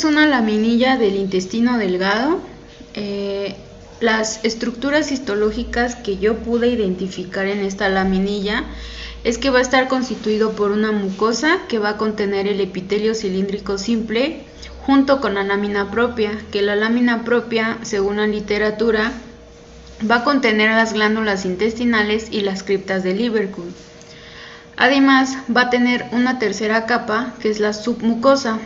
es una laminilla del intestino delgado. Las estructuras histológicas que yo pude identificar en esta laminilla es que va a estar constituido por una mucosa que va a contener el epitelio cilíndrico simple junto con la lámina propia, que la lámina propia, según la literatura, va a contener las glándulas intestinales y las criptas de Lieberkühn. Además, va a tener una tercera capa que es la submucosa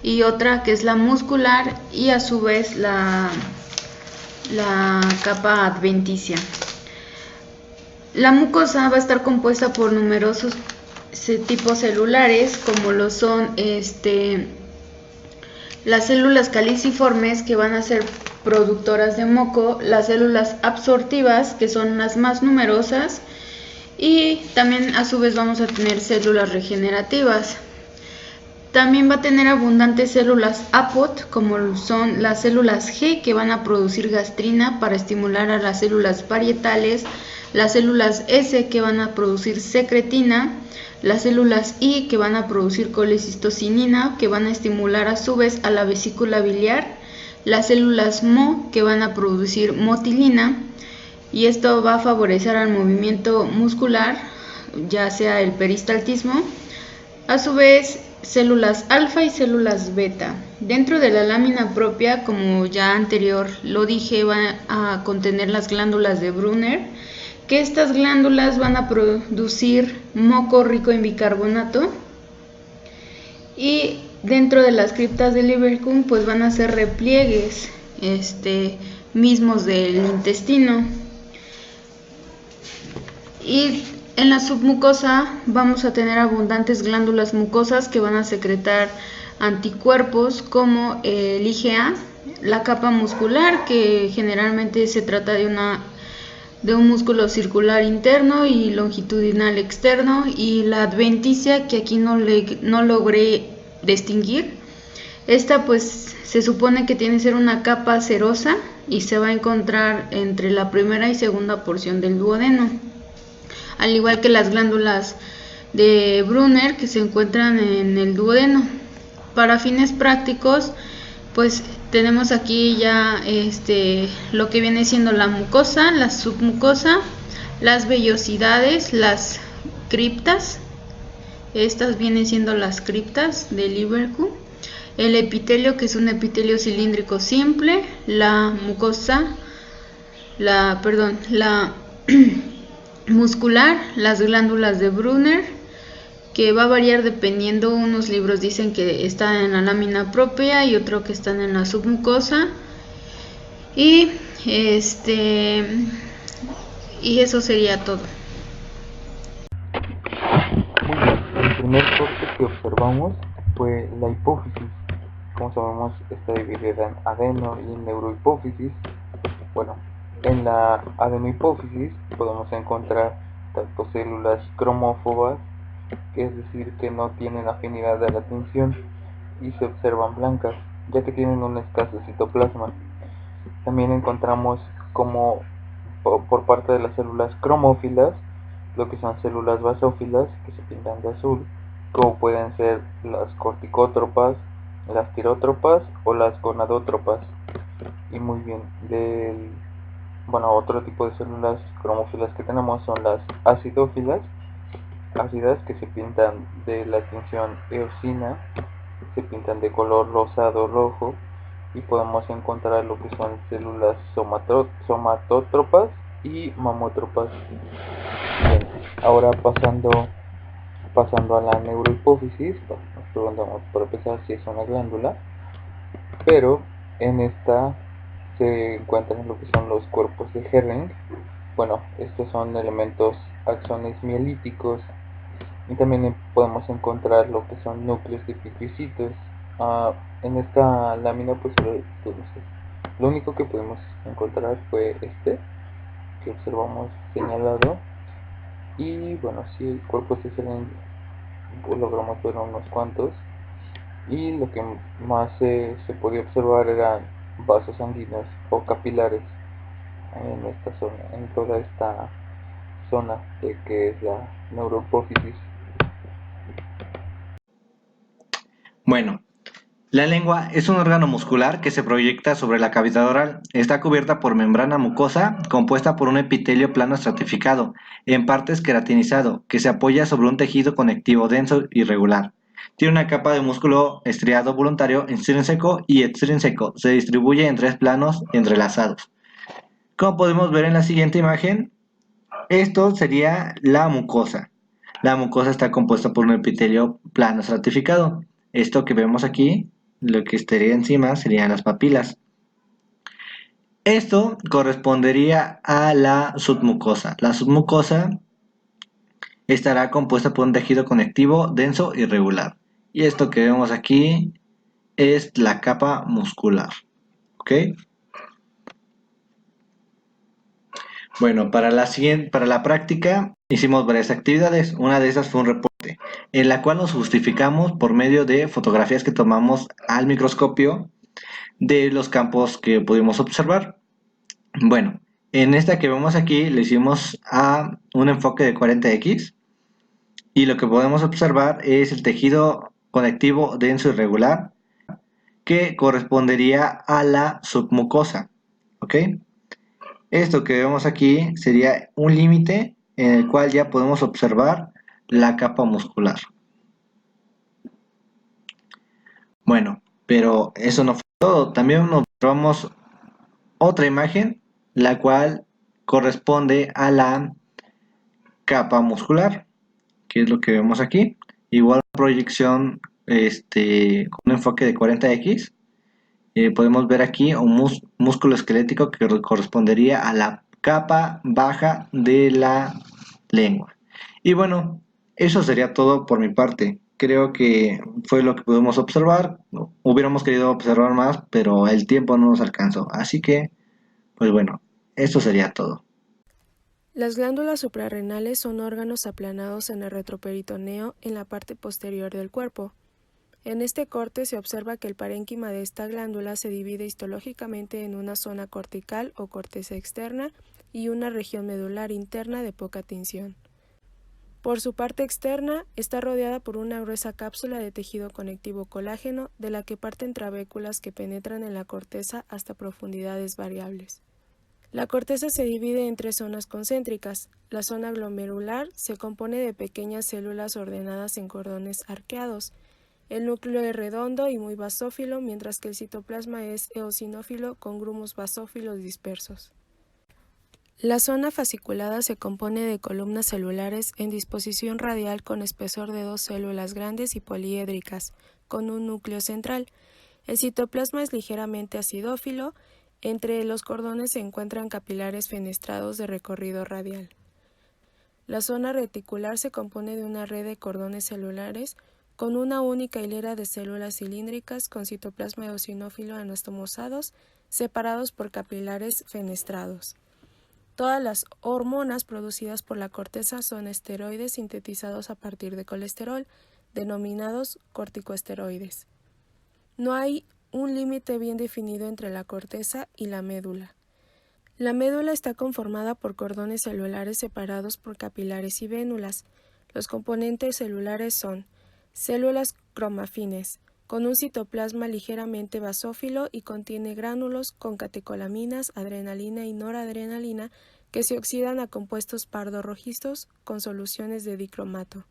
y otra que es la muscular y a su vez la capa adventicia. La mucosa va a estar compuesta por numerosos tipos celulares, como lo son las células caliciformes, que van a ser productoras de moco, las células absortivas, que son las más numerosas, y también a su vez vamos a tener células regenerativas. También va a tener abundantes células APOT, como son las células G, que van a producir gastrina para estimular a las células parietales, las células S, que van a producir secretina, las células I, que van a producir colecistocinina, que van a estimular a su vez a la vesícula biliar, las células MO, que van a producir motilina, y esto va a favorecer al movimiento muscular, ya sea el peristaltismo. A su vez, células alfa y células beta. Dentro de la lámina propia, como ya anterior lo dije, va a contener las glándulas de Brunner, que estas glándulas van a producir moco rico en bicarbonato, y dentro de las criptas de Lieberkühn pues van a ser repliegues mismos del intestino. Y en la submucosa vamos a tener abundantes glándulas mucosas que van a secretar anticuerpos como el IgA, la capa muscular, que generalmente se trata de un músculo circular interno y longitudinal externo, y la adventicia, que aquí no logré distinguir. Esta pues se supone que tiene que ser una capa serosa y se va a encontrar entre la primera y segunda porción del duodeno, al igual que las glándulas de Brunner que se encuentran en el duodeno. Para fines prácticos, pues tenemos aquí ya lo que viene siendo la mucosa, la submucosa, las vellosidades, las criptas. Estas vienen siendo las criptas de Lieberkühn, el epitelio, que es un epitelio cilíndrico simple, la mucosa, la muscular, las glándulas de Brunner, que va a variar dependiendo. Unos libros dicen que están en la lámina propia y otro que están en la submucosa, y y eso sería todo. Muy bien, el primer corte que observamos fue la hipófisis. Como sabemos, está dividida en adeno y neurohipófisis. Bueno, en la adenohipófisis podemos encontrar tanto células cromófobas, que es decir, que no tienen afinidad a la tinción y se observan blancas, ya que tienen un escaso citoplasma. También encontramos como por parte de las células cromófilas, lo que son células basófilas que se pintan de azul, como pueden ser las corticótropas, las tirótropas o las gonadótropas. Y muy bien, otro tipo de células cromófilas que tenemos son las acidófilas, ácidas, que se pintan de la tinción eosina, se pintan de color rosado rojo, y podemos encontrar lo que son células somatótropas y mamótropas. Bien, ahora pasando a la neurohipófisis, nos preguntamos por empezar si es una glándula, pero en esta se encuentran lo que son los cuerpos de Herring. Bueno, estos son elementos axones mielíticos, y también podemos encontrar lo que son núcleos de pituicitos. En esta lámina pues lo único que pudimos encontrar fue que observamos señalado, y bueno, sí, el cuerpo se logramos ver unos cuantos, y lo que más se podía observar eran vasos sanguíneos o capilares en esta zona, en toda esta zona de que es la neurohipófisis. Bueno, La lengua es un órgano muscular que se proyecta sobre la cavidad oral. Está cubierta por membrana mucosa compuesta por un epitelio plano estratificado, en partes queratinizado, que se apoya sobre un tejido conectivo denso y regular. Tiene una capa de músculo estriado voluntario intrínseco y extrínseco. Se distribuye en 3 planos entrelazados. Como podemos ver en la siguiente imagen, esto sería la mucosa. La mucosa está compuesta por un epitelio plano estratificado. Esto que vemos aquí, lo que estaría encima serían las papilas. Esto correspondería a la submucosa. La submucosa estará compuesta por un tejido conectivo denso y regular. Y esto que vemos aquí es la capa muscular. ¿Ok? Bueno, para la práctica hicimos varias actividades. Una de esas fue un reporte, en la cual nos justificamos por medio de fotografías que tomamos al microscopio de los campos que pudimos observar. Bueno, en esta que vemos aquí le hicimos a un enfoque de 40x y lo que podemos observar es el tejido conectivo denso y regular que correspondería a la submucosa. ¿Ok? Esto que vemos aquí sería un límite en el cual ya podemos observar la capa muscular. Bueno, pero eso no fue todo. También observamos otra imagen, la cual corresponde a la capa muscular, que es lo que vemos aquí. Igual proyección con un enfoque de 40x. Podemos ver aquí un músculo esquelético que correspondería a la capa baja de la lengua. Y bueno, eso sería todo por mi parte. Creo que fue lo que pudimos observar. Hubiéramos querido observar más, pero el tiempo no nos alcanzó. Así que, pues bueno, eso sería todo. Las glándulas suprarrenales son órganos aplanados en el retroperitoneo en la parte posterior del cuerpo. En este corte se observa que el parénquima de esta glándula se divide histológicamente en una zona cortical o corteza externa y una región medular interna de poca tinción. Por su parte externa, está rodeada por una gruesa cápsula de tejido conectivo colágeno, de la que parten trabéculas que penetran en la corteza hasta profundidades variables. La corteza se divide en 3 zonas concéntricas. La zona glomerular se compone de pequeñas células ordenadas en cordones arqueados. El núcleo es redondo y muy basófilo, mientras que el citoplasma es eosinófilo con grumos basófilos dispersos. La zona fasciculada se compone de columnas celulares en disposición radial con espesor de 2 células grandes y poliédricas, con un núcleo central. El citoplasma es ligeramente acidófilo. Entre los cordones se encuentran capilares fenestrados de recorrido radial. La zona reticular se compone de una red de cordones celulares con una única hilera de células cilíndricas con citoplasma eosinófilo anastomosados, separados por capilares fenestrados. Todas las hormonas producidas por la corteza son esteroides sintetizados a partir de colesterol, denominados corticosteroides. No hay un límite bien definido entre la corteza y la médula. La médula está conformada por cordones celulares separados por capilares y vénulas. Los componentes celulares son células cromafines, con un citoplasma ligeramente basófilo y contiene gránulos con catecolaminas, adrenalina y noradrenalina que se oxidan a compuestos pardo-rojizos con soluciones de dicromato.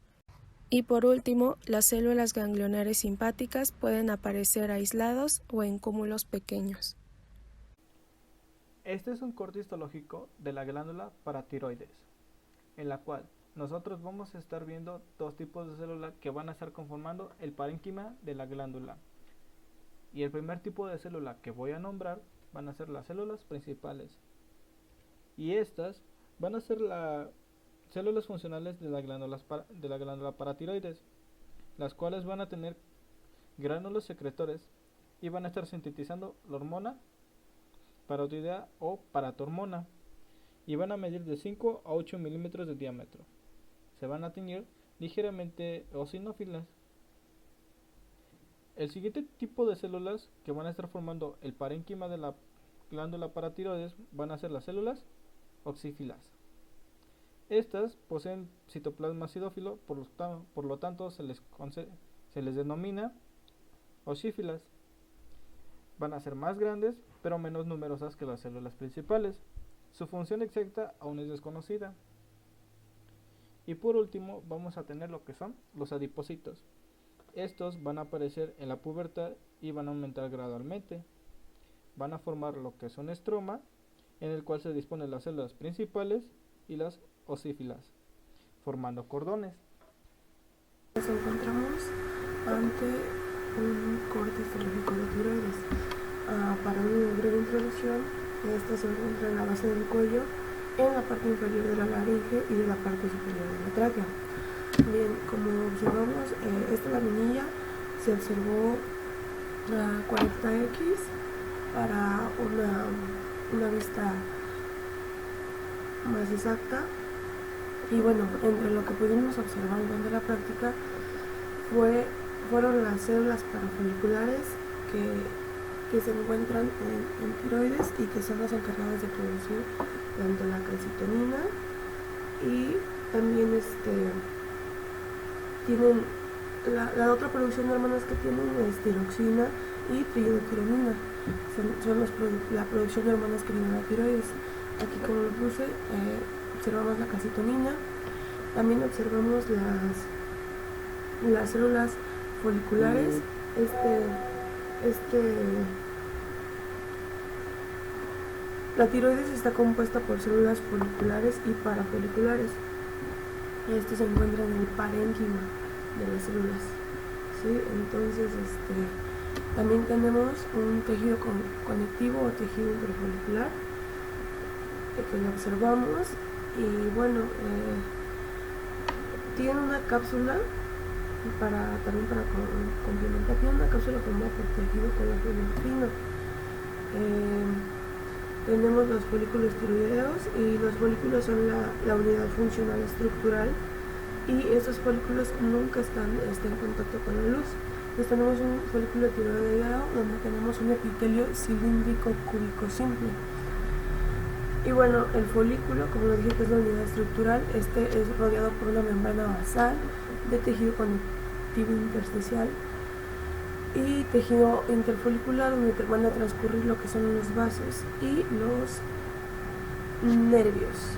Y por último, las células ganglionares simpáticas pueden aparecer aislados o en cúmulos pequeños. Este es un corte histológico de la glándula paratiroides, en la cual nosotros vamos a estar viendo 2 tipos de células que van a estar conformando el parénquima de la glándula. Y el primer tipo de célula que voy a nombrar van a ser las células principales. Y estas van a ser las células funcionales de la glándula paratiroides, las cuales van a tener gránulos secretores y van a estar sintetizando la hormona parotiroidea o paratormona y van a medir de 5 a 8 milímetros de diámetro. Se van a teñir ligeramente eosinófilas. El siguiente tipo de células que van a estar formando el parénquima de la glándula paratiroides van a ser las células oxífilas. Estas poseen citoplasma acidófilo, por lo tanto se les denomina oxífilas. van a ser más grandes, pero menos numerosas que las células principales. Su función exacta aún es desconocida. Y por último, vamos a tener lo que son los adipocitos. Estos van a aparecer en la pubertad y van a aumentar gradualmente. Van a formar lo que es un estroma, en el cual se disponen las células principales y las osífilas, formando cordones. Nos encontramos ante un corte histológico de tiroides. Para una breve introducción, esta se encuentra en la base del cuello, en la parte inferior de la laringe y de la parte superior de la tráquea. Bien, como observamos, esta laminilla se observó a 40x para una vista más exacta. Y bueno, entre lo que pudimos observar durante la práctica fueron las células parafoliculares que se encuentran en tiroides y que son las encargadas de producir tanto la calcitonina y también tienen la otra producción de hormonas que tienen es tiroxina y triiodotironina. Son la producción de hormonas que vienen a la tiroides. Aquí, como lo puse, observamos la calcitonina, también observamos las células foliculares. La tiroides está compuesta por células foliculares y parafoliculares. Esto se encuentra en el parénquima de las células, ¿sí? Entonces, también tenemos un tejido conectivo o tejido interfolicular que lo observamos y bueno, tiene una cápsula también para complementar, tiene una cápsula formada por tejido colágeno fino. Tenemos los folículos tiroideos y los folículos son la unidad funcional estructural y estos folículos nunca están en contacto con la luz. Entonces tenemos un folículo tiroideo donde tenemos un epitelio cilíndrico cúbico simple. Y bueno, el folículo, como lo dije, que es la unidad estructural, es rodeado por una membrana basal de tejido conectivo intersticial y tejido interfolicular, donde van a transcurrir lo que son los vasos y los nervios.